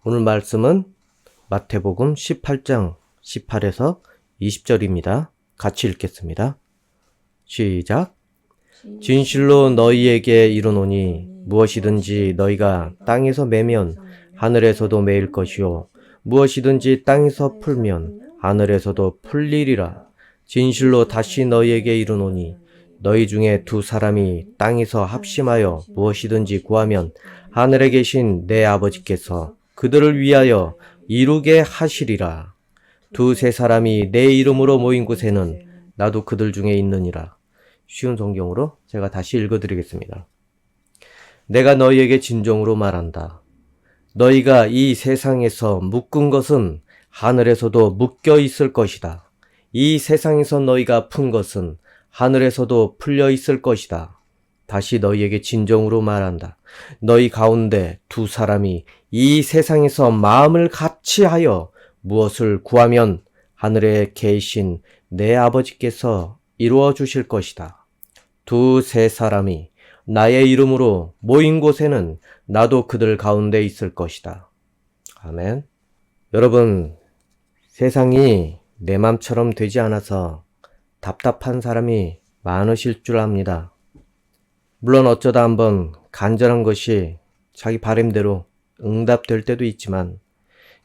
오늘 말씀은 마태복음 18장 18에서 20절입니다. 같이 읽겠습니다. 시작. 진실로 너희에게 이르노니 무엇이든지 너희가 땅에서 매면 하늘에서도 매일 것이요 무엇이든지 땅에서 풀면 하늘에서도 풀리리라. 진실로 다시 너희에게 이르노니 너희 중에 두 사람이 땅에서 합심하여 무엇이든지 구하면 하늘에 계신 내 아버지께서 그들을 위하여 이루게 하시리라. 두세 사람이 내 이름으로 모인 곳에는 나도 그들 중에 있느니라. 쉬운 성경으로 제가 다시 읽어드리겠습니다. 내가 너희에게 진정으로 말한다. 너희가 이 세상에서 묶은 것은 하늘에서도 묶여 있을 것이다. 이 세상에서 너희가 푼 것은 하늘에서도 풀려 있을 것이다. 다시 너희에게 진정으로 말한다. 너희 가운데 두 사람이 이 세상에서 마음을 같이하여 무엇을 구하면 하늘에 계신 내 아버지께서 이루어 주실 것이다. 두세 사람이 나의 이름으로 모인 곳에는 나도 그들 가운데 있을 것이다. 아멘. 여러분, 세상이 내 맘처럼 되지 않아서 답답한 사람이 많으실 줄 압니다. 물론 어쩌다 한번 간절한 것이 자기 바람대로 응답될 때도 있지만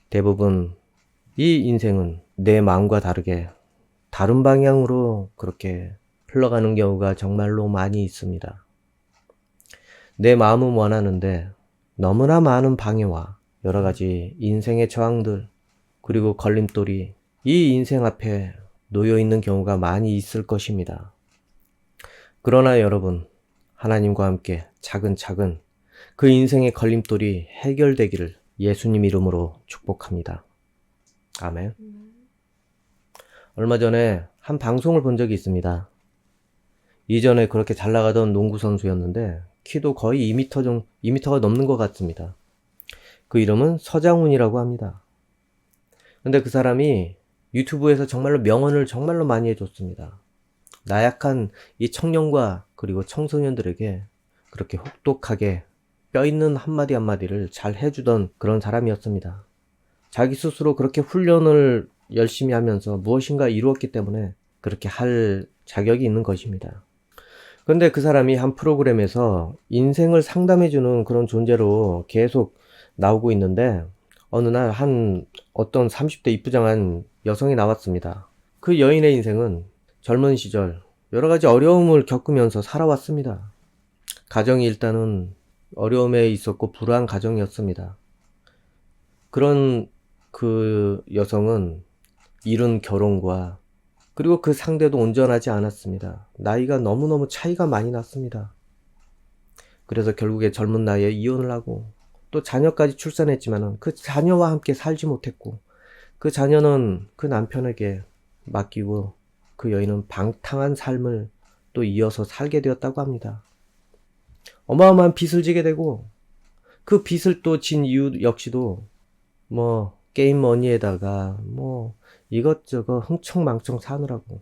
대부분 이 인생은 내 마음과 다르게 다른 방향으로 그렇게 흘러가는 경우가 정말로 많이 있습니다. 내 마음은 원하는데 너무나 많은 방해와 여러 가지 인생의 저항들 그리고 걸림돌이 이 인생 앞에 놓여 있는 경우가 많이 있을 것입니다. 그러나 여러분, 하나님과 함께 차근차근 그 인생의 걸림돌이 해결되기를 예수님 이름으로 축복합니다. 아멘. 얼마 전에 한 방송을 본 적이 있습니다. 이전에 그렇게 잘 나가던 농구 선수였는데 키도 거의 2m가 넘는 것 같습니다. 그 이름은 서장훈이라고 합니다. 근데 그 사람이 유튜브에서 정말로 명언을 정말로 많이 해줬습니다. 나약한 이 청년과 그리고 청소년들에게 그렇게 혹독하게 뼈 있는 한마디 한마디를 잘 해주던 그런 사람이었습니다. 자기 스스로 그렇게 훈련을 열심히 하면서 무엇인가 이루었기 때문에 그렇게 할 자격이 있는 것입니다. 근데 그 사람이 한 프로그램에서 인생을 상담해주는 그런 존재로 계속 나오고 있는데 어느 날 어떤 30대 이쁘장한 여성이 나왔습니다. 그 여인의 인생은 젊은 시절 여러 가지 어려움을 겪으면서 살아왔습니다. 가정이 일단은 어려움에 있었고 불우한 가정이었습니다. 그런 그 여성은 이른 결혼과 그리고 그 상대도 온전하지 않았습니다. 나이가 너무너무 차이가 많이 났습니다. 그래서 결국에 젊은 나이에 이혼을 하고 또 자녀까지 출산했지만 그 자녀와 함께 살지 못했고 그 자녀는 그 남편에게 맡기고 그 여인은 방탕한 삶을 또 이어서 살게 되었다고 합니다. 어마어마한 빚을 지게 되고 그 빚을 또 진 이유 역시도 게임 머니에다가 이것저것 흥청망청 사느라고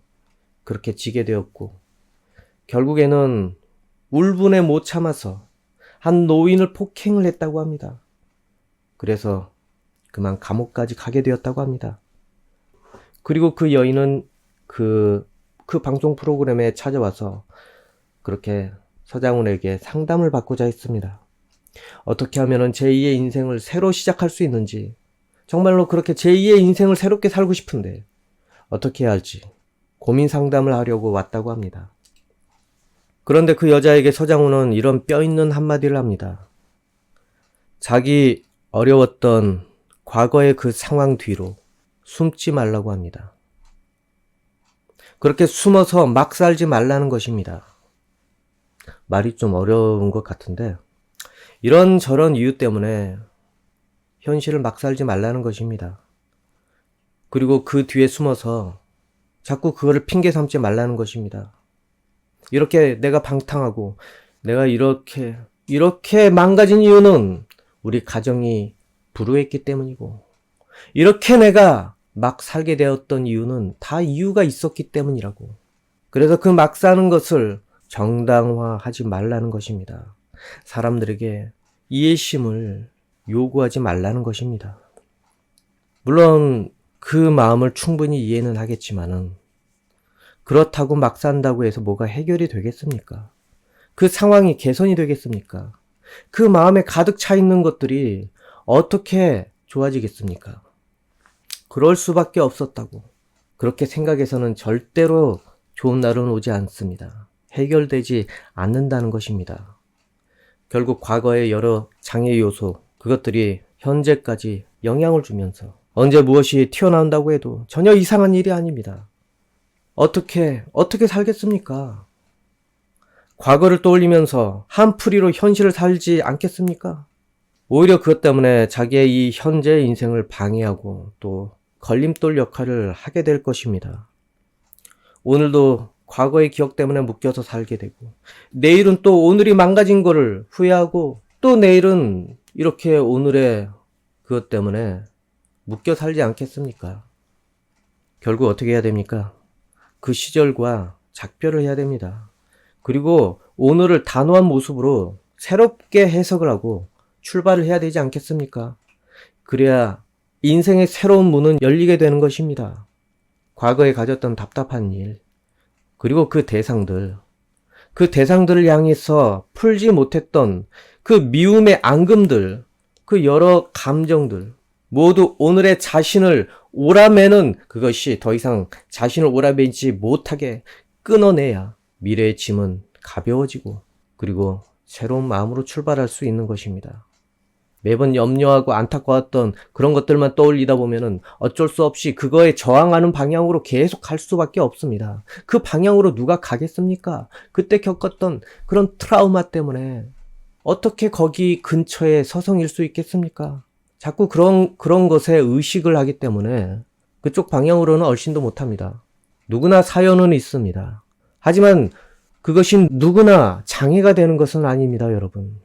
그렇게 지게 되었고 결국에는 울분에 못 참아서 한 노인을 폭행을 했다고 합니다. 그래서 그만 감옥까지 가게 되었다고 합니다. 그리고 그 여인은 그 방송 프로그램에 찾아와서 그렇게 서장훈에게 상담을 받고자 했습니다. 어떻게 하면 제2의 인생을 새로 시작할 수 있는지, 정말로 그렇게 제2의 인생을 새롭게 살고 싶은데 어떻게 해야 할지 고민 상담을 하려고 왔다고 합니다. 그런데 그 여자에게 서장훈은 이런 뼈 있는 한마디를 합니다. 자기 어려웠던 과거의 그 상황 뒤로 숨지 말라고 합니다. 그렇게 숨어서 막 살지 말라는 것입니다. 말이 좀 어려운 것 같은데 이런저런 이유 때문에 현실을 막 살지 말라는 것입니다. 그리고 그 뒤에 숨어서 자꾸 그거를 핑계 삼지 말라는 것입니다. 이렇게 내가 방탕하고 내가 이렇게 망가진 이유는 우리 가정이 불우했기 때문이고 이렇게 내가 막 살게 되었던 이유는 다 이유가 있었기 때문이라고. 그래서 그 막 사는 것을 정당화하지 말라는 것입니다. 사람들에게 이해심을 요구하지 말라는 것입니다. 물론 그 마음을 충분히 이해는 하겠지만은 그렇다고 막 산다고 해서 뭐가 해결이 되겠습니까? 그 상황이 개선이 되겠습니까? 그 마음에 가득 차 있는 것들이 어떻게 좋아지겠습니까? 그럴 수밖에 없었다고. 그렇게 생각해서는 절대로 좋은 날은 오지 않습니다. 해결되지 않는다는 것입니다. 결국 과거의 여러 장애 요소, 그것들이 현재까지 영향을 주면서 언제 무엇이 튀어나온다고 해도 전혀 이상한 일이 아닙니다. 어떻게 살겠습니까? 과거를 떠올리면서 한풀이로 현실을 살지 않겠습니까? 오히려 그것 때문에 자기의 이 현재 인생을 방해하고 또 걸림돌 역할을 하게 될 것입니다. 오늘도 과거의 기억 때문에 묶여서 살게 되고, 내일은 또 오늘이 망가진 거를 후회하고, 또 내일은 이렇게 오늘의 그것 때문에 묶여 살지 않겠습니까? 결국 어떻게 해야 됩니까? 그 시절과 작별을 해야 됩니다. 그리고 오늘을 단호한 모습으로 새롭게 해석을 하고 출발을 해야 되지 않겠습니까? 그래야 인생의 새로운 문은 열리게 되는 것입니다. 과거에 가졌던 답답한 일, 그리고 그 대상들을 향해서 풀지 못했던 그 미움의 앙금들, 그 여러 감정들, 모두 오늘의 자신을 오라매는 그것이 더 이상 자신을 오라매지 못하게 끊어내야 미래의 짐은 가벼워지고 그리고 새로운 마음으로 출발할 수 있는 것입니다. 매번 염려하고 안타까웠던 그런 것들만 떠올리다 보면은 어쩔 수 없이 그거에 저항하는 방향으로 계속 갈 수밖에 없습니다. 그 방향으로 누가 가겠습니까? 그때 겪었던 그런 트라우마 때문에 어떻게 거기 근처에 서성일 수 있겠습니까? 자꾸 그런 것에 의식을 하기 때문에 그쪽 방향으로는 얼씬도 못합니다. 누구나 사연은 있습니다. 하지만 그것이 누구나 장애가 되는 것은 아닙니다, 여러분.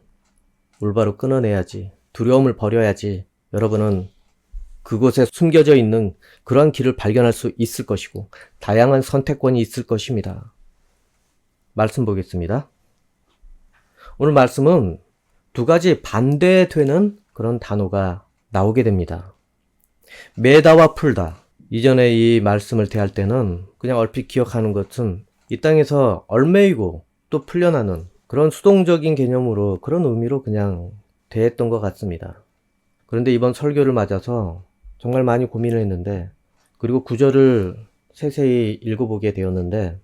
올바로 끊어내야지. 두려움을 버려야지. 여러분은 그곳에 숨겨져 있는 그러한 길을 발견할 수 있을 것이고 다양한 선택권이 있을 것입니다. 말씀 보겠습니다. 오늘 말씀은 두 가지 반대되는 그런 단어가 나오게 됩니다. 매다와 풀다. 이전에 이 말씀을 대할 때는 그냥 얼핏 기억하는 것은 이 땅에서 얼매이고 또 풀려나는 그런 수동적인 개념으로 그런 의미로 그냥 대했던 것 같습니다. 그런데 이번 설교를 맞아서 정말 많이 고민을 했는데, 그리고 구절을 세세히 읽어보게 되었는데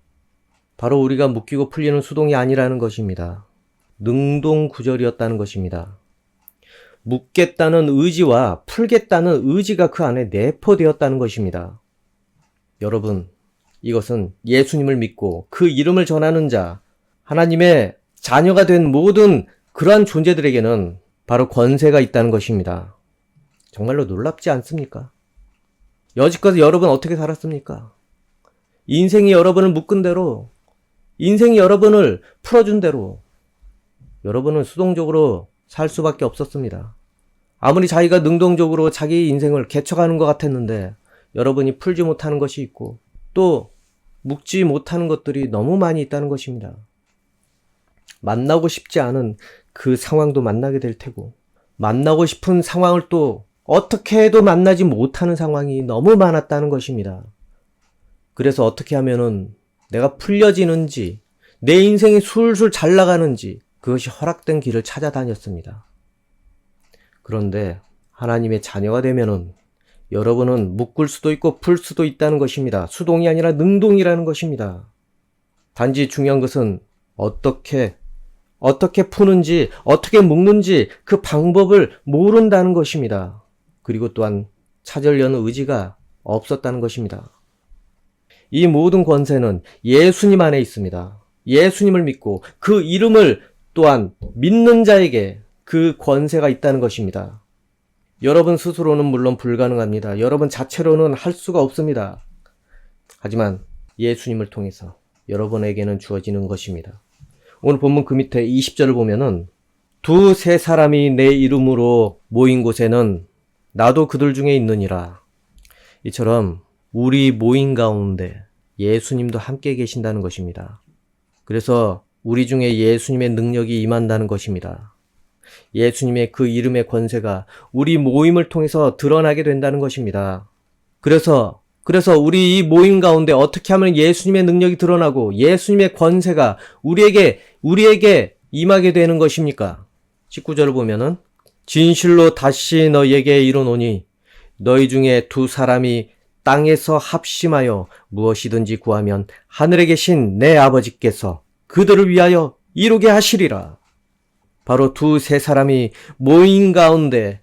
바로 우리가 묶이고 풀리는 수동이 아니라는 것입니다. 능동 구절이었다는 것입니다. 묶겠다는 의지와 풀겠다는 의지가 그 안에 내포되었다는 것입니다. 여러분, 이것은 예수님을 믿고 그 이름을 전하는 자, 하나님의 자녀가 된 모든 그러한 존재들에게는 바로 권세가 있다는 것입니다. 정말로 놀랍지 않습니까? 여지껏 여러분 어떻게 살았습니까? 인생이 여러분을 묶은 대로, 인생이 여러분을 풀어준 대로 여러분은 수동적으로 살 수밖에 없었습니다. 아무리 자기가 능동적으로 자기 인생을 개척하는 것 같았는데 여러분이 풀지 못하는 것이 있고 또 묶지 못하는 것들이 너무 많이 있다는 것입니다. 만나고 싶지 않은 그 상황도 만나게 될 테고, 만나고 싶은 상황을 또 어떻게 해도 만나지 못하는 상황이 너무 많았다는 것입니다. 그래서 어떻게 하면은 내가 풀려지는지, 내 인생이 술술 잘 나가는지 그것이 허락된 길을 찾아다녔습니다. 그런데 하나님의 자녀가 되면은 여러분은 묶을 수도 있고 풀 수도 있다는 것입니다. 수동이 아니라 능동이라는 것입니다. 단지 중요한 것은 어떻게 푸는지, 어떻게 묶는지 그 방법을 모른다는 것입니다. 그리고 또한 찾으려는 의지가 없었다는 것입니다. 이 모든 권세는 예수님 안에 있습니다. 예수님을 믿고 그 이름을 또한 믿는 자에게 그 권세가 있다는 것입니다. 여러분 스스로는 물론 불가능합니다. 여러분 자체로는 할 수가 없습니다. 하지만 예수님을 통해서 여러분에게는 주어지는 것입니다. 오늘 본문 그 밑에 20절을 보면은 두세 사람이 내 이름으로 모인 곳에는 나도 그들 중에 있느니라. 이처럼 우리 모임 가운데 예수님도 함께 계신다는 것입니다. 그래서 우리 중에 예수님의 능력이 임한다는 것입니다. 예수님의 그 이름의 권세가 우리 모임을 통해서 드러나게 된다는 것입니다. 그래서 우리 이 모임 가운데 어떻게 하면 예수님의 능력이 드러나고 예수님의 권세가 우리에게 임하게 되는 것입니까? 19절을 보면은 진실로 다시 너희에게 이르노니 너희 중에 두 사람이 땅에서 합심하여 무엇이든지 구하면 하늘에 계신 내 아버지께서 그들을 위하여 이루게 하시리라. 바로 두세 사람이 모임 가운데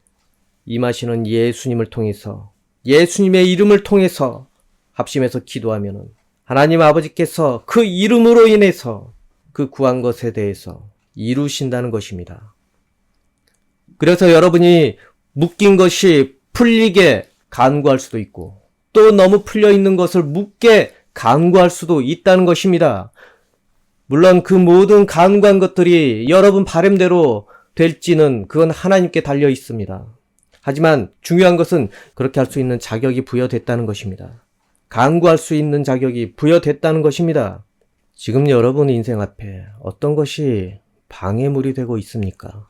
임하시는 예수님을 통해서, 예수님의 이름을 통해서 합심해서 기도하면 하나님 아버지께서 그 이름으로 인해서 그 구한 것에 대해서 이루신다는 것입니다. 그래서 여러분이 묶인 것이 풀리게 간구할 수도 있고 또 너무 풀려 있는 것을 묶게 간구할 수도 있다는 것입니다. 물론 그 모든 간구한 것들이 여러분 바람대로 될지는 그건 하나님께 달려 있습니다. 하지만 중요한 것은 그렇게 할 수 있는 자격이 부여됐다는 것입니다. 간구할 수 있는 자격이 부여됐다는 것입니다. 지금 여러분 인생 앞에 어떤 것이 방해물이 되고 있습니까?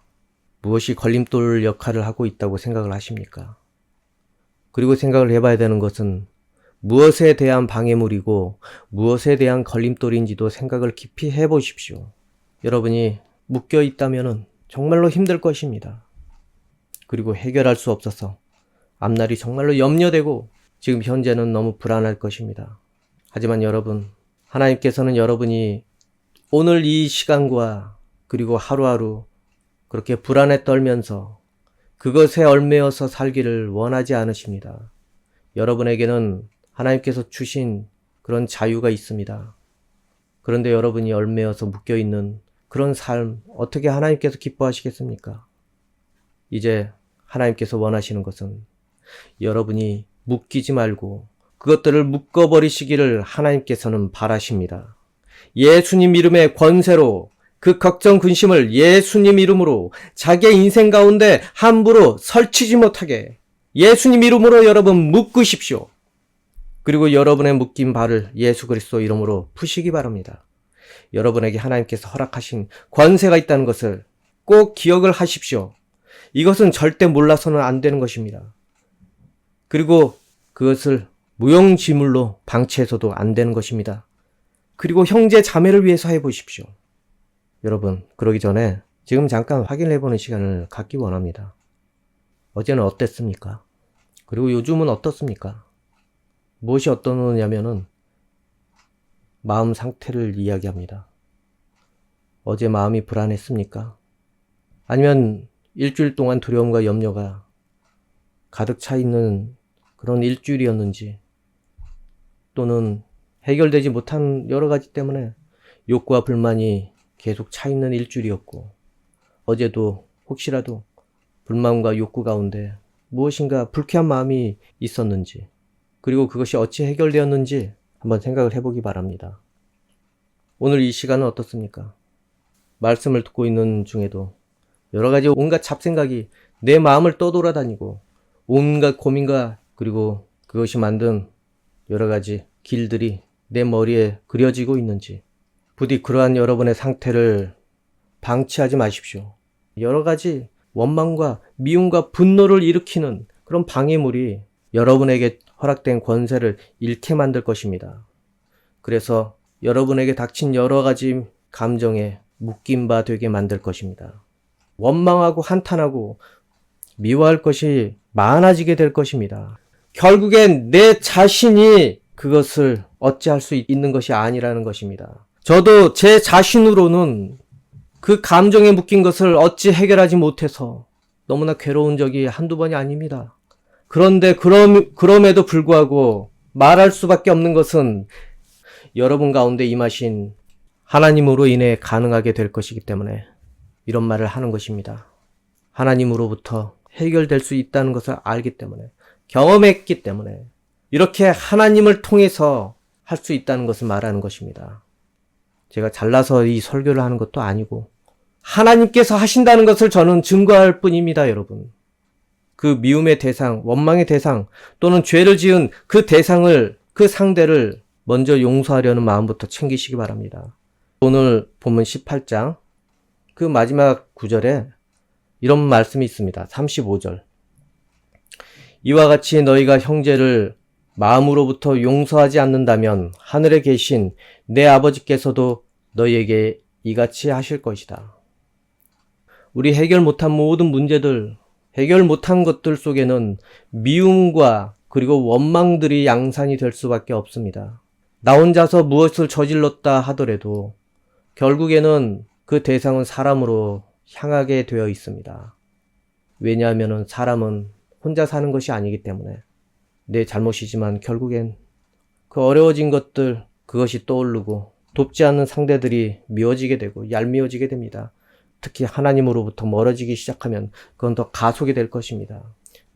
무엇이 걸림돌 역할을 하고 있다고 생각을 하십니까? 그리고 생각을 해봐야 되는 것은 무엇에 대한 방해물이고 무엇에 대한 걸림돌인지도 생각을 깊이 해보십시오. 여러분이 묶여 있다면 정말로 힘들 것입니다. 그리고 해결할 수 없어서 앞날이 정말로 염려되고 지금 현재는 너무 불안할 것입니다. 하지만 여러분, 하나님께서는 여러분이 오늘 이 시간과 그리고 하루하루 그렇게 불안에 떨면서 그것에 얽매여서 살기를 원하지 않으십니다. 여러분에게는 하나님께서 주신 그런 자유가 있습니다. 그런데 여러분이 얽매여서 묶여있는 그런 삶 어떻게 하나님께서 기뻐하시겠습니까? 이제 하나님께서 원하시는 것은 여러분이 묶이지 말고 그것들을 묶어버리시기를 하나님께서는 바라십니다. 예수님 이름의 권세로 그 걱정 근심을 예수님 이름으로 자기의 인생 가운데 함부로 설치지 못하게 예수님 이름으로 여러분 묶으십시오. 그리고 여러분의 묶인 발을 예수 그리스도 이름으로 푸시기 바랍니다. 여러분에게 하나님께서 허락하신 권세가 있다는 것을 꼭 기억을 하십시오. 이것은 절대 몰라서는 안 되는 것입니다. 그리고 그것을 무용지물로 방치해서도 안 되는 것입니다. 그리고 형제 자매를 위해서 해보십시오. 여러분, 그러기 전에 지금 잠깐 확인해보는 시간을 갖기 원합니다. 어제는 어땠습니까? 그리고 요즘은 어떻습니까? 무엇이 어떠냐면은 마음 상태를 이야기합니다. 어제 마음이 불안했습니까? 아니면 일주일 동안 두려움과 염려가 가득 차 있는 그런 일주일이었는지, 또는 해결되지 못한 여러 가지 때문에 욕구와 불만이 계속 차 있는 일주일이었고, 어제도 혹시라도 불만과 욕구 가운데 무엇인가 불쾌한 마음이 있었는지, 그리고 그것이 어찌 해결되었는지 한번 생각을 해보기 바랍니다. 오늘 이 시간은 어떻습니까? 말씀을 듣고 있는 중에도 여러 가지 온갖 잡생각이 내 마음을 떠돌아다니고 온갖 고민과 그리고 그것이 만든 여러 가지 길들이 내 머리에 그려지고 있는지, 부디 그러한 여러분의 상태를 방치하지 마십시오. 여러 가지 원망과 미움과 분노를 일으키는 그런 방해물이 여러분에게 허락된 권세를 잃게 만들 것입니다. 그래서 여러분에게 닥친 여러 가지 감정에 묶인 바 되게 만들 것입니다. 원망하고 한탄하고 미워할 것이 많아지게 될 것입니다. 결국엔 내 자신이 그것을 어찌할 수 있는 것이 아니라는 것입니다. 저도 제 자신으로는 그 감정에 묶인 것을 어찌 해결하지 못해서 너무나 괴로운 적이 한두 번이 아닙니다. 그런데 그럼에도 불구하고 말할 수밖에 없는 것은 여러분 가운데 임하신 하나님으로 인해 가능하게 될 것이기 때문에 이런 말을 하는 것입니다. 하나님으로부터 해결될 수 있다는 것을 알기 때문에, 경험했기 때문에 이렇게 하나님을 통해서 할 수 있다는 것을 말하는 것입니다. 제가 잘나서 이 설교를 하는 것도 아니고 하나님께서 하신다는 것을 저는 증거할 뿐입니다, 여러분. 그 미움의 대상, 원망의 대상, 또는 죄를 지은 그 대상을, 그 상대를 먼저 용서하려는 마음부터 챙기시기 바랍니다. 오늘 본문 18장 그 마지막 구절에 이런 말씀이 있습니다. 35절. 이와 같이 너희가 형제를 마음으로부터 용서하지 않는다면 하늘에 계신 내 아버지께서도 너희에게 이같이 하실 것이다. 우리 해결 못한 모든 문제들, 해결 못한 것들 속에는 미움과 그리고 원망들이 양산이 될 수밖에 없습니다. 나 혼자서 무엇을 저질렀다 하더라도 결국에는 그 대상은 사람으로 향하게 되어 있습니다. 왜냐하면 사람은 혼자 사는 것이 아니기 때문에 내 잘못이지만 결국엔 그 어려워진 것들, 그것이 떠오르고 돕지 않는 상대들이 미워지게 되고 얄미워지게 됩니다. 특히 하나님으로부터 멀어지기 시작하면 그건 더 가속이 될 것입니다.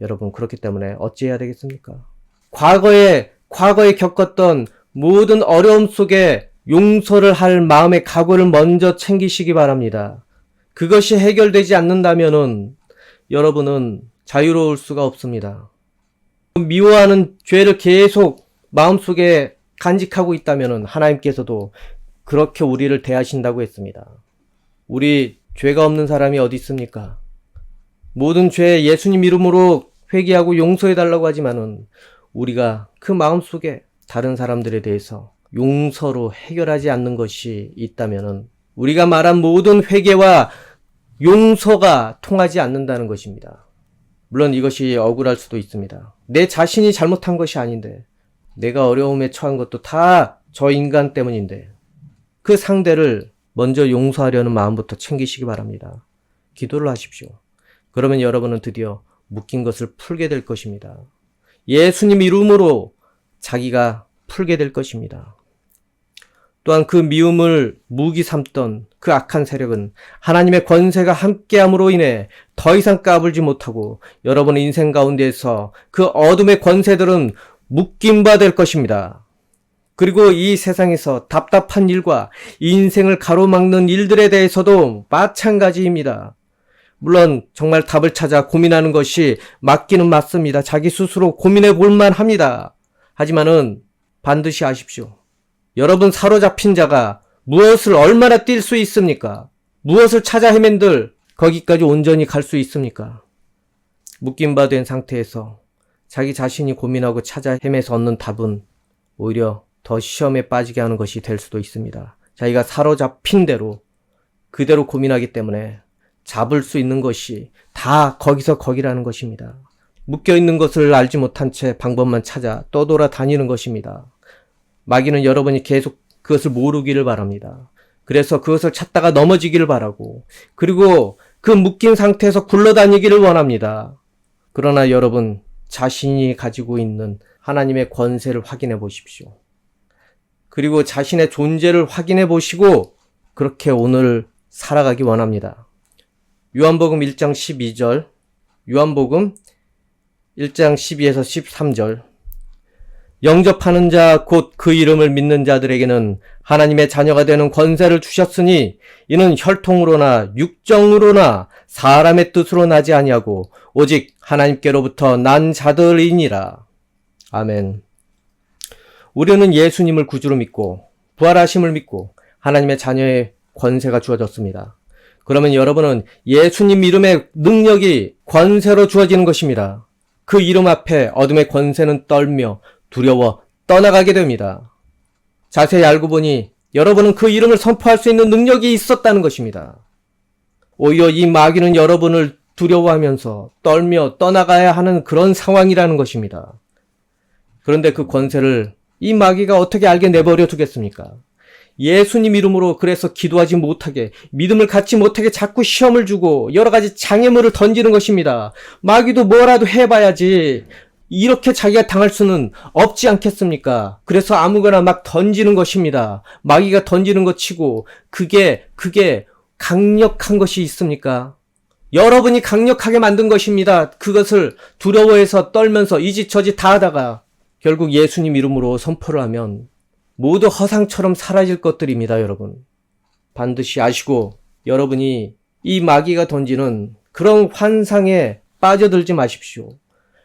여러분, 그렇기 때문에 어찌해야 되겠습니까? 과거에 겪었던 모든 어려움 속에 용서를 할 마음의 각오를 먼저 챙기시기 바랍니다. 그것이 해결되지 않는다면은 여러분은 자유로울 수가 없습니다. 미워하는 죄를 계속 마음속에 간직하고 있다면은 하나님께서도 그렇게 우리를 대하신다고 했습니다. 우리 죄가 없는 사람이 어디 있습니까? 모든 죄 예수님 이름으로 회개하고 용서해달라고 하지만은 우리가 그 마음속에 다른 사람들에 대해서 용서로 해결하지 않는 것이 있다면은 우리가 말한 모든 회개와 용서가 통하지 않는다는 것입니다. 물론 이것이 억울할 수도 있습니다. 내 자신이 잘못한 것이 아닌데, 내가 어려움에 처한 것도 다 저 인간 때문인데, 그 상대를 먼저 용서하려는 마음부터 챙기시기 바랍니다. 기도를 하십시오. 그러면 여러분은 드디어 묶인 것을 풀게 될 것입니다. 예수님 이름으로 자기가 풀게 될 것입니다. 또한 그 미움을 무기 삼던 그 악한 세력은 하나님의 권세가 함께함으로 인해 더 이상 까불지 못하고 여러분의 인생 가운데에서 그 어둠의 권세들은 묶임 바 될 것입니다. 그리고 이 세상에서 답답한 일과 인생을 가로막는 일들에 대해서도 마찬가지입니다. 물론 정말 답을 찾아 고민하는 것이 맞기는 맞습니다. 자기 스스로 고민해 볼만 합니다. 하지만은 반드시 아십시오. 여러분 사로잡힌 자가 무엇을 얼마나 뛸 수 있습니까? 무엇을 찾아 헤맨들 거기까지 온전히 갈 수 있습니까? 묶임 바 된 상태에서 자기 자신이 고민하고 찾아 헤매서 얻는 답은 오히려 더 시험에 빠지게 하는 것이 될 수도 있습니다. 자기가 사로잡힌 대로 그대로 고민하기 때문에 잡을 수 있는 것이 다 거기서 거기라는 것입니다. 묶여있는 것을 알지 못한 채 방법만 찾아 떠돌아다니는 것입니다. 마귀는 여러분이 계속 그것을 모르기를 바랍니다. 그래서 그것을 찾다가 넘어지기를 바라고, 그리고 그 묶인 상태에서 굴러다니기를 원합니다. 그러나 여러분 자신이 가지고 있는 하나님의 권세를 확인해 보십시오. 그리고 자신의 존재를 확인해 보시고 그렇게 오늘 살아가기 원합니다. 요한복음 1장 12절, 요한복음 1장 12에서 13절. 영접하는 자 곧 그 이름을 믿는 자들에게는 하나님의 자녀가 되는 권세를 주셨으니 이는 혈통으로나 육정으로나 사람의 뜻으로 나지 아니하고 오직 하나님께로부터 난 자들이니라. 아멘. 우리는 예수님을 구주로 믿고 부활하심을 믿고 하나님의 자녀의 권세가 주어졌습니다. 그러면 여러분은 예수님 이름의 능력이 권세로 주어지는 것입니다. 그 이름 앞에 어둠의 권세는 떨며 두려워 떠나가게 됩니다. 자세히 알고 보니 여러분은 그 이름을 선포할 수 있는 능력이 있었다는 것입니다. 오히려 이 마귀는 여러분을 두려워하면서 떨며 떠나가야 하는 그런 상황이라는 것입니다. 그런데 그 권세를 이 마귀가 어떻게 알게 내버려 두겠습니까? 예수님 이름으로 그래서 기도하지 못하게, 믿음을 갖지 못하게 자꾸 시험을 주고 여러 가지 장애물을 던지는 것입니다. 마귀도 뭐라도 해봐야지 이렇게 자기가 당할 수는 없지 않겠습니까? 그래서 아무거나 막 던지는 것입니다. 마귀가 던지는 것 치고 그게 강력한 것이 있습니까? 여러분이 강력하게 만든 것입니다. 그것을 두려워해서 떨면서 이짓 저짓 다 하다가 결국 예수님 이름으로 선포를 하면 모두 허상처럼 사라질 것들입니다, 여러분. 반드시 아시고 여러분이 이 마귀가 던지는 그런 환상에 빠져들지 마십시오.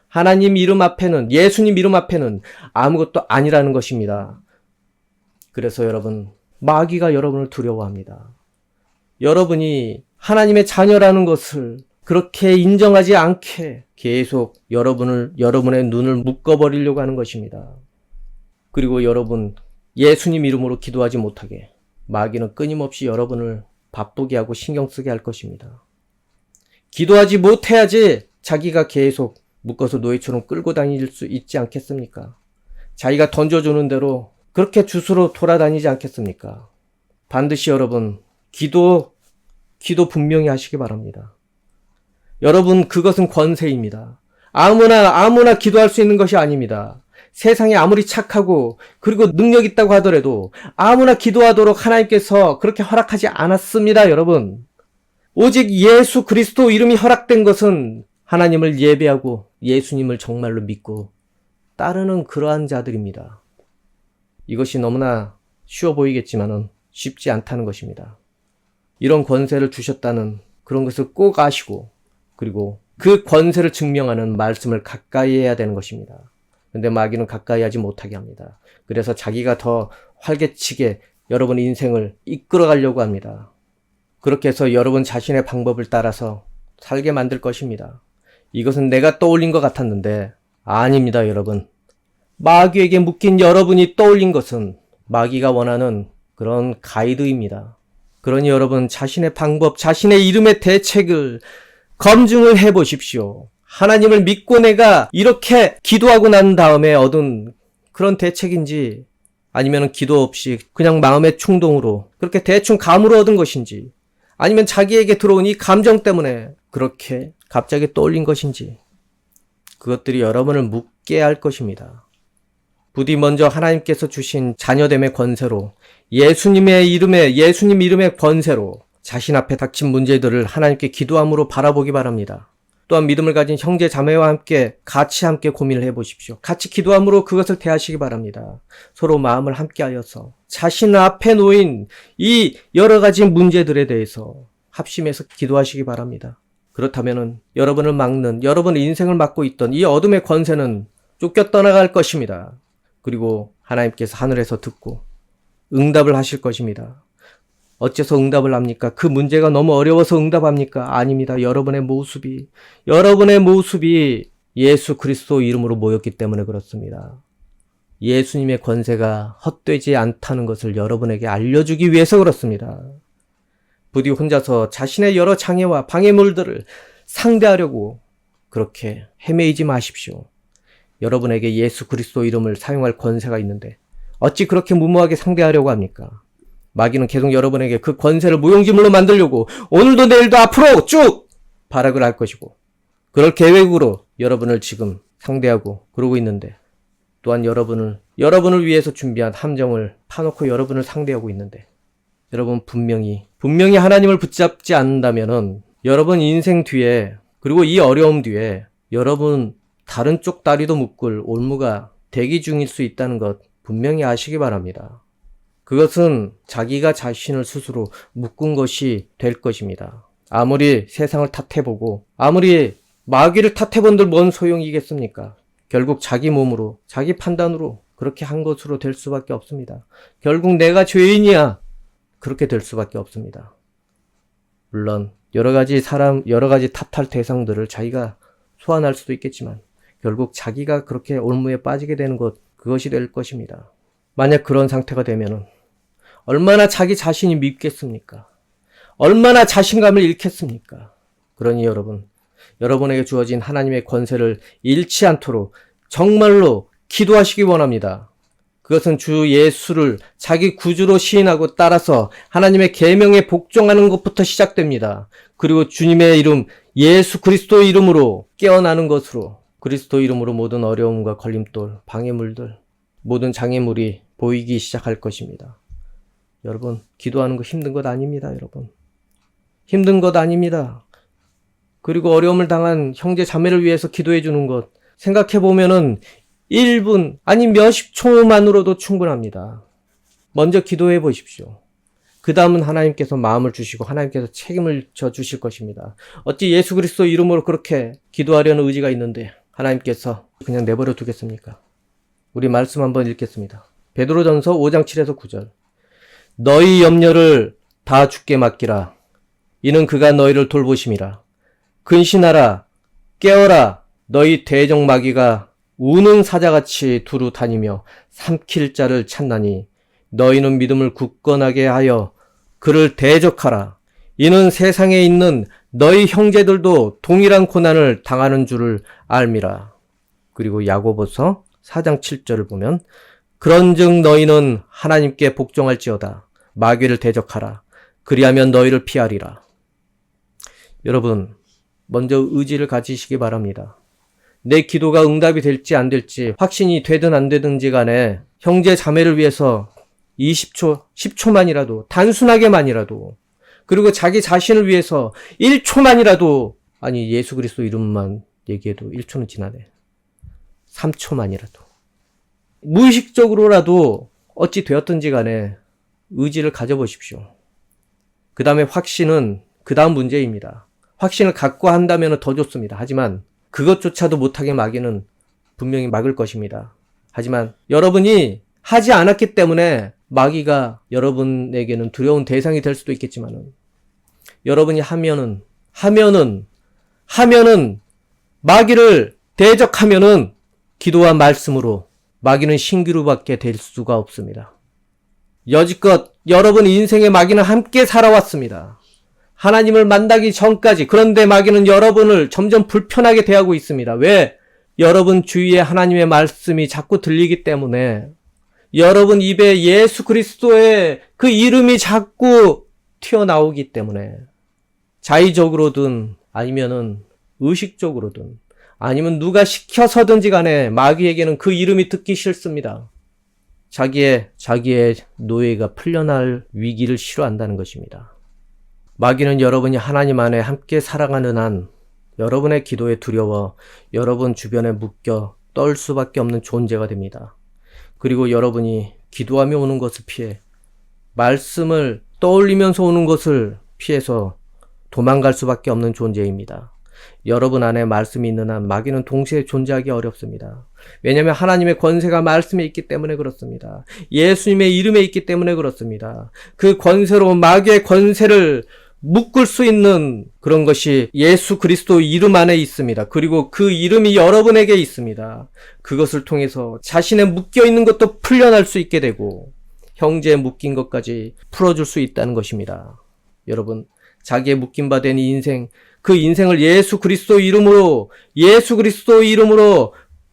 하나님 이름 앞에는, 예수님 이름 앞에는 아무것도 아니라는 것입니다. 그래서 여러분, 마귀가 여러분을 두려워합니다. 여러분이 하나님의 자녀라는 것을 그렇게 인정하지 않게 계속 여러분의 눈을 묶어버리려고 하는 것입니다. 그리고 여러분, 예수님 이름으로 기도하지 못하게 마귀는 끊임없이 여러분을 바쁘게 하고 신경 쓰게 할 것입니다. 기도하지 못해야지 자기가 계속 묶어서 노예처럼 끌고 다닐 수 있지 않겠습니까? 자기가 던져주는 대로 그렇게 주스로 돌아다니지 않겠습니까? 반드시 여러분, 기도 분명히 하시기 바랍니다. 여러분, 그것은 권세입니다. 아무나 기도할 수 있는 것이 아닙니다. 세상에 아무리 착하고 그리고 능력 있다고 하더라도 아무나 기도하도록 하나님께서 그렇게 허락하지 않았습니다, 여러분. 오직 예수 그리스도 이름이 허락된 것은 하나님을 예배하고 예수님을 정말로 믿고 따르는 그러한 자들입니다. 이것이 너무나 쉬워 보이겠지만은 쉽지 않다는 것입니다. 이런 권세를 주셨다는 그런 것을 꼭 아시고 그리고 그 권세를 증명하는 말씀을 가까이 해야 되는 것입니다. 근데 마귀는 가까이 하지 못하게 합니다. 그래서 자기가 더 활개치게 여러분의 인생을 이끌어 가려고 합니다. 그렇게 해서 여러분 자신의 방법을 따라서 살게 만들 것입니다. 이것은 내가 떠올린 것 같았는데 아닙니다, 여러분. 마귀에게 묶인 여러분이 떠올린 것은 마귀가 원하는 그런 가이드입니다. 그러니 여러분 자신의 방법, 자신의 이름의 대책을 검증을 해보십시오. 하나님을 믿고 내가 이렇게 기도하고 난 다음에 얻은 그런 대책인지 아니면 기도 없이 그냥 마음의 충동으로 그렇게 대충 감으로 얻은 것인지 아니면 자기에게 들어온 이 감정 때문에 그렇게 갑자기 떠올린 것인지 그것들이 여러분을 묻게 할 것입니다. 부디 먼저 하나님께서 주신 자녀됨의 권세로 예수님 이름의 권세로 자신 앞에 닥친 문제들을 하나님께 기도함으로 바라보기 바랍니다. 또한 믿음을 가진 형제 자매와 같이 함께 고민을 해보십시오. 같이 기도함으로 그것을 대하시기 바랍니다. 서로 마음을 함께하여서 자신 앞에 놓인 이 여러 가지 문제들에 대해서 합심해서 기도하시기 바랍니다. 그렇다면은 여러분을 막는, 여러분의 인생을 막고 있던 이 어둠의 권세는 쫓겨 떠나갈 것입니다. 그리고 하나님께서 하늘에서 듣고 응답을 하실 것입니다. 어째서 응답을 합니까? 그 문제가 너무 어려워서 응답합니까? 아닙니다. 여러분의 모습이 예수 그리스도 이름으로 모였기 때문에 그렇습니다. 예수님의 권세가 헛되지 않다는 것을 여러분에게 알려주기 위해서 그렇습니다. 부디 혼자서 자신의 여러 장애와 방해물들을 상대하려고 그렇게 헤매이지 마십시오. 여러분에게 예수 그리스도 이름을 사용할 권세가 있는데 어찌 그렇게 무모하게 상대하려고 합니까? 마귀는 계속 여러분에게 그 권세를 무용지물로 만들려고 오늘도 내일도 앞으로 쭉 발악을 할 것이고 그럴 계획으로 여러분을 지금 상대하고 그러고 있는데 또한 여러분을 위해서 준비한 함정을 파놓고 여러분을 상대하고 있는데 여러분 분명히 하나님을 붙잡지 않는다면은 여러분 인생 뒤에 그리고 이 어려움 뒤에 여러분 다른 쪽 다리도 묶을 올무가 대기 중일 수 있다는 것 분명히 아시기 바랍니다. 그것은 자기가 자신을 스스로 묶은 것이 될 것입니다. 아무리 세상을 탓해보고 아무리 마귀를 탓해본들 뭔 소용이겠습니까? 결국 자기 몸으로 자기 판단으로 그렇게 한 것으로 될 수밖에 없습니다. 결국 내가 죄인이야 그렇게 될 수밖에 없습니다. 물론 여러 가지 탓할 대상들을 자기가 소환할 수도 있겠지만 결국 자기가 그렇게 올무에 빠지게 되는 것 그것이 될 것입니다. 만약 그런 상태가 되면은 얼마나 자기 자신이 밉겠습니까? 얼마나 자신감을 잃겠습니까? 그러니 여러분에게 주어진 하나님의 권세를 잃지 않도록 정말로 기도하시기 원합니다. 그것은 주 예수를 자기 구주로 시인하고 따라서 하나님의 계명에 복종하는 것부터 시작됩니다. 그리고 주님의 이름 예수 그리스도의 이름으로 깨어나는 것으로 그리스도 이름으로 모든 어려움과 걸림돌, 방해물들, 모든 장애물이 보이기 시작할 것입니다. 여러분, 기도하는 거 힘든 것 아닙니다, 여러분. 힘든 것 아닙니다. 그리고 어려움을 당한 형제 자매를 위해서 기도해 주는 것 생각해 보면은 1분 아니 몇십 초만으로도 충분합니다. 먼저 기도해 보십시오. 그 다음은 하나님께서 마음을 주시고 하나님께서 책임을 져 주실 것입니다. 어찌 예수 그리스도 이름으로 그렇게 기도하려는 의지가 있는데 하나님께서 그냥 내버려 두겠습니까? 우리 말씀 한번 읽겠습니다. 베드로전서 5장 7에서 9절. 너희 염려를 다 주께 맡기라. 이는 그가 너희를 돌보심이라. 근신하라, 깨어라. 너희 대적 마귀가 우는 사자같이 두루 다니며 삼킬 자를 찾나니 너희는 믿음을 굳건하게 하여 그를 대적하라. 이는 세상에 있는 너희 형제들도 동일한 고난을 당하는 줄을 알미라. 그리고 야고보서 4장 7절을 보면 그런즉 너희는 하나님께 복종할지어다. 마귀를 대적하라. 그리하면 너희를 피하리라. 여러분, 먼저 의지를 가지시기 바랍니다. 내 기도가 응답이 될지 안 될지, 확신이 되든 안 되든지 간에 형제 자매를 위해서 20초, 10초만이라도, 단순하게만이라도, 그리고 자기 자신을 위해서 1초만이라도, 아니 예수 그리스도 이름만 얘기해도 1초는 지나네. 3초만이라도. 무의식적으로라도 어찌 되었든지 간에 의지를 가져보십시오. 그 다음에 확신은 그 다음 문제입니다. 확신을 갖고 한다면 더 좋습니다. 하지만 그것조차도 못하게 마귀는 분명히 막을 것입니다. 하지만 여러분이 하지 않았기 때문에 마귀가 여러분에게는 두려운 대상이 될 수도 있겠지만은 여러분이 하면은 마귀를 대적하면은 기도와 말씀으로 마귀는 신기루밖에 될 수가 없습니다. 여지껏 여러분 인생의 마귀는 함께 살아왔습니다. 하나님을 만나기 전까지. 그런데 마귀는 여러분을 점점 불편하게 대하고 있습니다. 왜? 여러분 주위에 하나님의 말씀이 자꾸 들리기 때문에, 여러분 입에 예수 그리스도의 그 이름이 자꾸 튀어나오기 때문에, 자의적으로든 아니면은 의식적으로든 아니면 누가 시켜서든지 간에 마귀에게는 그 이름이 듣기 싫습니다. 자기의 노예가 풀려날 위기를 싫어한다는 것입니다. 마귀는 여러분이 하나님 안에 함께 살아가는 한 여러분의 기도에 두려워 여러분 주변에 묶여 떨 수밖에 없는 존재가 됩니다. 그리고 여러분이 기도하며 오는 것을 피해, 말씀을 떠올리면서 오는 것을 피해서 도망갈 수밖에 없는 존재입니다. 여러분 안에 말씀이 있는 한 마귀는 동시에 존재하기 어렵습니다. 왜냐하면 하나님의 권세가 말씀에 있기 때문에 그렇습니다. 예수님의 이름에 있기 때문에 그렇습니다. 그 권세로 마귀의 권세를 묶을 수 있는 그런 것이 예수 그리스도 이름 안에 있습니다. 그리고 그 이름이 여러분에게 있습니다. 그것을 통해서 자신의 묶여있는 것도 풀려날 수 있게 되고 형제에 묶인 것까지 풀어줄 수 있다는 것입니다. 여러분, 자기의 묶임받은 인생, 그 인생을 예수 그리스도 이름으로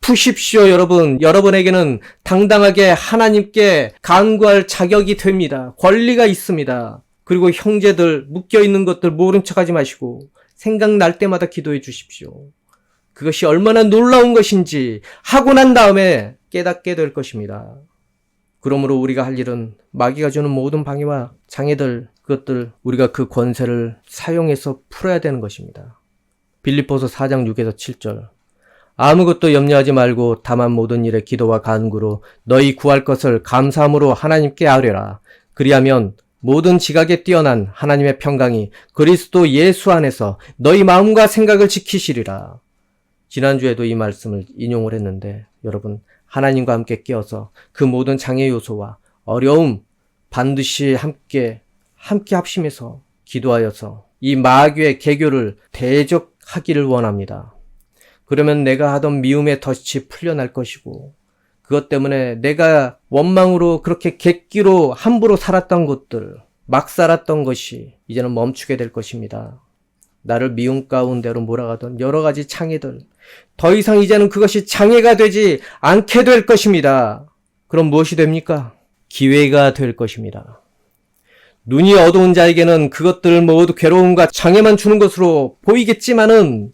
푸십시오. 여러분에게는 당당하게 하나님께 간구할 자격이 됩니다. 권리가 있습니다. 그리고 형제들 묶여있는 것들 모른 척하지 마시고 생각날 때마다 기도해 주십시오. 그것이 얼마나 놀라운 것인지 하고 난 다음에 깨닫게 될 것입니다. 그러므로 우리가 할 일은 마귀가 주는 모든 방해와 장애들, 그것들 우리가 그 권세를 사용해서 풀어야 되는 것입니다. 빌립보서 4장 6에서 7절. 아무것도 염려하지 말고 다만 모든 일에 기도와 간구로 너희 구할 것을 감사함으로 하나님께 아뢰라. 그리하면 모든 지각에 뛰어난 하나님의 평강이 그리스도 예수 안에서 너희 마음과 생각을 지키시리라. 지난주에도 이 말씀을 인용을 했는데, 여러분, 하나님과 함께 끼어서 그 모든 장애 요소와 어려움 반드시 함께 합심해서 기도하여서 이 마귀의 계교를 대적하기를 원합니다. 그러면 내가 하던 미움의 덫이 풀려날 것이고, 그것 때문에 내가 원망으로 그렇게 객기로 함부로 살았던 것들, 막 살았던 것이 이제는 멈추게 될 것입니다. 나를 미움 가운데로 몰아가던 여러 가지 장애들, 더 이상 이제는 그것이 장애가 되지 않게 될 것입니다. 그럼 무엇이 됩니까? 기회가 될 것입니다. 눈이 어두운 자에게는 그것들 모두 괴로움과 장애만 주는 것으로 보이겠지만은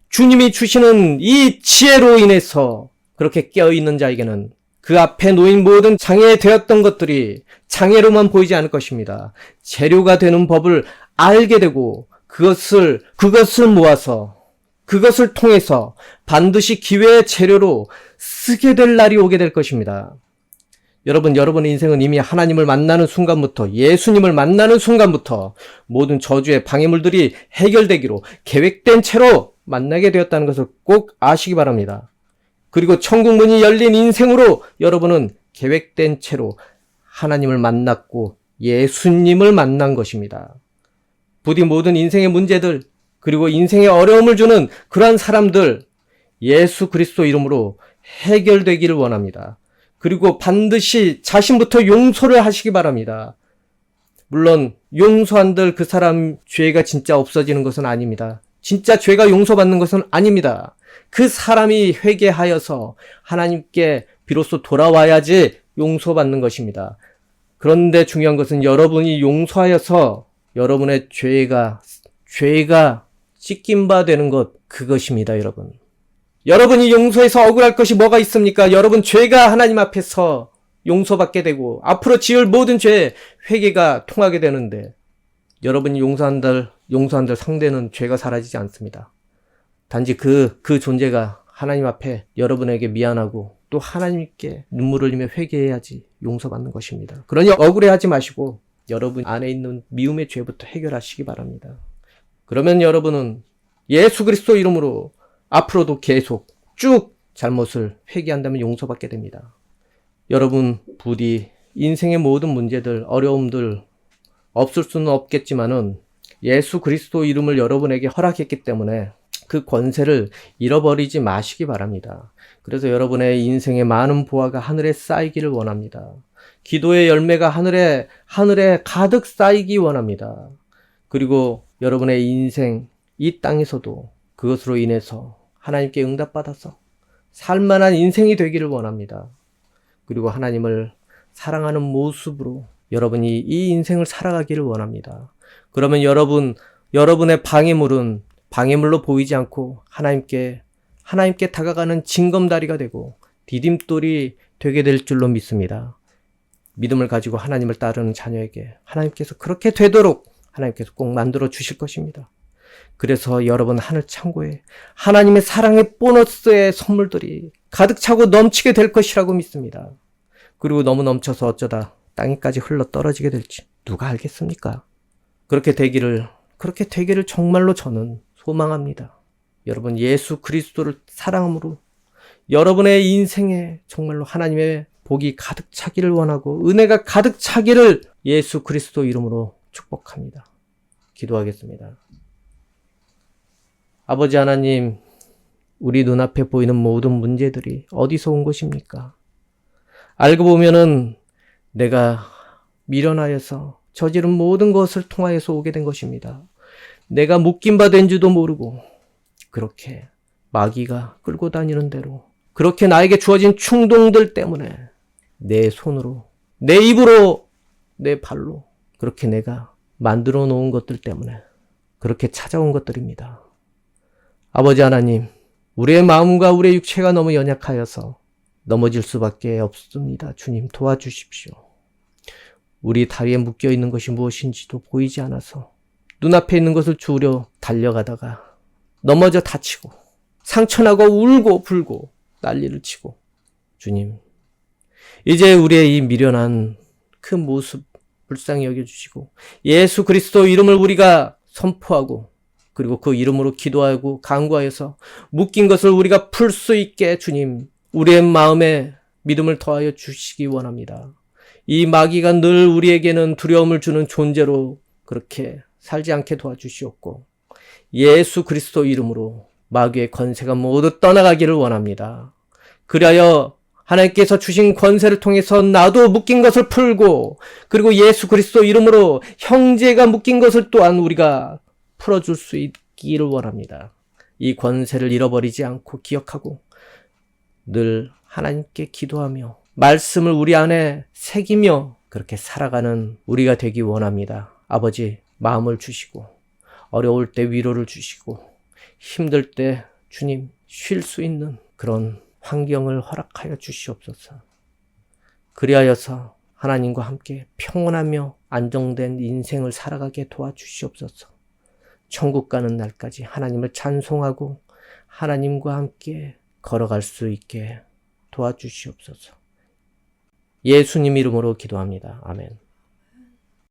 주님이 주시는 이 지혜로 인해서 그렇게 깨어있는 자에게는 그 앞에 놓인 모든 장애되었던 것들이 장애로만 보이지 않을 것입니다. 재료가 되는 법을 알게 되고 그것을 모아서 그것을 통해서 반드시 기회의 재료로 쓰게 될 날이 오게 될 것입니다. 여러분의 인생은 이미 하나님을 만나는 순간부터, 예수님을 만나는 순간부터 모든 저주의 방해물들이 해결되기로 계획된 채로 만나게 되었다는 것을 꼭 아시기 바랍니다. 그리고 천국문이 열린 인생으로 여러분은 계획된 채로 하나님을 만났고 예수님을 만난 것입니다. 부디 모든 인생의 문제들, 그리고 인생에 어려움을 주는 그러한 사람들 예수 그리스도 이름으로 해결되기를 원합니다. 그리고 반드시 자신부터 용서를 하시기 바랍니다. 물론 용서한들 그 사람 죄가 진짜 없어지는 것은 아닙니다. 진짜 죄가 용서받는 것은 아닙니다. 그 사람이 회개하여서 하나님께 비로소 돌아와야지 용서받는 것입니다. 그런데 중요한 것은 여러분이 용서하여서 여러분의 죄가 씻긴 바 되는 것, 그것입니다, 여러분. 여러분이 용서해서 억울할 것이 뭐가 있습니까? 여러분 죄가 하나님 앞에서 용서받게 되고 앞으로 지을 모든 죄 회개가 통하게 되는데 여러분이 용서한들 상대는 죄가 사라지지 않습니다. 단지 그 존재가 하나님 앞에 여러분에게 미안하고 또 하나님께 눈물을 흘리며 회개해야지 용서받는 것입니다. 그러니 억울해하지 마시고 여러분 안에 있는 미움의 죄부터 해결하시기 바랍니다. 그러면 여러분은 예수 그리스도 이름으로 앞으로도 계속 쭉 잘못을 회개한다면 용서받게 됩니다. 여러분 부디 인생의 모든 문제들, 어려움들 없을 수는 없겠지만은 예수 그리스도 이름을 여러분에게 허락했기 때문에 그 권세를 잃어버리지 마시기 바랍니다. 그래서 여러분의 인생의 많은 보화가 하늘에 쌓이기를 원합니다. 기도의 열매가 하늘에 가득 쌓이기 원합니다. 그리고 여러분의 인생, 이 땅에서도 그것으로 인해서 하나님께 응답받아서 살만한 인생이 되기를 원합니다. 그리고 하나님을 사랑하는 모습으로 여러분이 이 인생을 살아가기를 원합니다. 그러면 여러분의 방해물은 방해물로 보이지 않고 하나님께 다가가는 징검다리가 되고 디딤돌이 되게 될 줄로 믿습니다. 믿음을 가지고 하나님을 따르는 자녀에게 하나님께서 그렇게 되도록 하나님께서 꼭 만들어 주실 것입니다. 그래서 여러분 하늘 창고에 하나님의 사랑의 보너스의 선물들이 가득 차고 넘치게 될 것이라고 믿습니다. 그리고 너무 넘쳐서 어쩌다 땅에까지 흘러 떨어지게 될지 누가 알겠습니까? 그렇게 되기를 정말로 저는 소망합니다. 여러분 예수 그리스도를 사랑함으로 여러분의 인생에 정말로 하나님의 복이 가득 차기를 원하고 은혜가 가득 차기를 예수 그리스도 이름으로 축복합니다. 기도하겠습니다. 아버지 하나님, 우리 눈앞에 보이는 모든 문제들이 어디서 온 것입니까? 알고 보면은 내가 미련하여서 저지른 모든 것을 통하여서 오게 된 것입니다. 내가 묶인 바 된 줄도 모르고 그렇게 마귀가 끌고 다니는 대로 그렇게 나에게 주어진 충동들 때문에 내 손으로, 내 입으로, 내 발로 그렇게 내가 만들어 놓은 것들 때문에 그렇게 찾아온 것들입니다. 아버지 하나님, 우리의 마음과 우리의 육체가 너무 연약하여서 넘어질 수밖에 없습니다. 주님 도와주십시오. 우리 다리에 묶여있는 것이 무엇인지도 보이지 않아서 눈앞에 있는 것을 주우려 달려가다가 넘어져 다치고 상처나고 울고 불고 난리를 치고 주님, 이제 우리의 이 미련한 그 모습 불쌍히 여겨주시고 예수 그리스도 이름을 우리가 선포하고 그리고 그 이름으로 기도하고 간구하여서 묶인 것을 우리가 풀 수 있게 주님, 우리의 마음에 믿음을 더하여 주시기 원합니다. 이 마귀가 늘 우리에게는 두려움을 주는 존재로 그렇게 살지 않게 도와주시옵고 예수 그리스도 이름으로 마귀의 권세가 모두 떠나가기를 원합니다. 그리하여 하나님께서 주신 권세를 통해서 나도 묶인 것을 풀고 그리고 예수 그리스도 이름으로 형제가 묶인 것을 또한 우리가 풀어줄 수 있기를 원합니다. 이 권세를 잃어버리지 않고 기억하고 늘 하나님께 기도하며 말씀을 우리 안에 새기며 그렇게 살아가는 우리가 되기 원합니다. 아버지, 마음을 주시고 어려울 때 위로를 주시고 힘들 때 주님 쉴 수 있는 그런 환경을 허락하여 주시옵소서. 그리하여서 하나님과 함께 평온하며 안정된 인생을 살아가게 도와주시옵소서. 천국 가는 날까지 하나님을 찬송하고 하나님과 함께 걸어갈 수 있게 도와주시옵소서. 예수님 이름으로 기도합니다. 아멘.